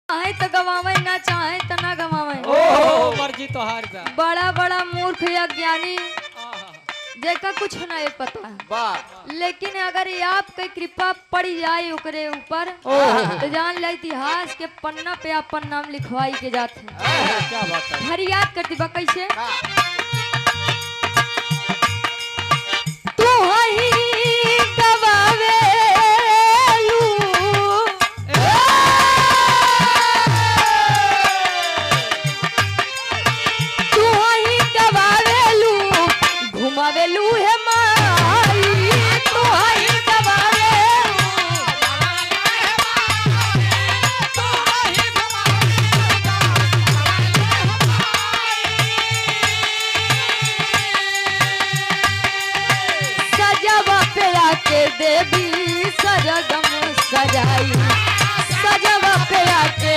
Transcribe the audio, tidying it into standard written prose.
चाहे तो गवावे ना चाहे तो ना गवावे। ओहो मर्जी तो हार जा। बड़ा बड़ा मूर्ख या ज्ञानी जेका कुछ नहीं पता है, लेकिन अगर ये आपके कृपा पड़ जाए ओकरे ऊपर तो जान ले इतिहास के पन्ना पे अपन नाम लिखवाई के जाते हैं। क्या बात है। फरियाद करती बा कैसे तू ही गवावे घुमावेलू है माई तू ही गवावे सजवा पे आके देवी सरगम सजाई सजवा पे आके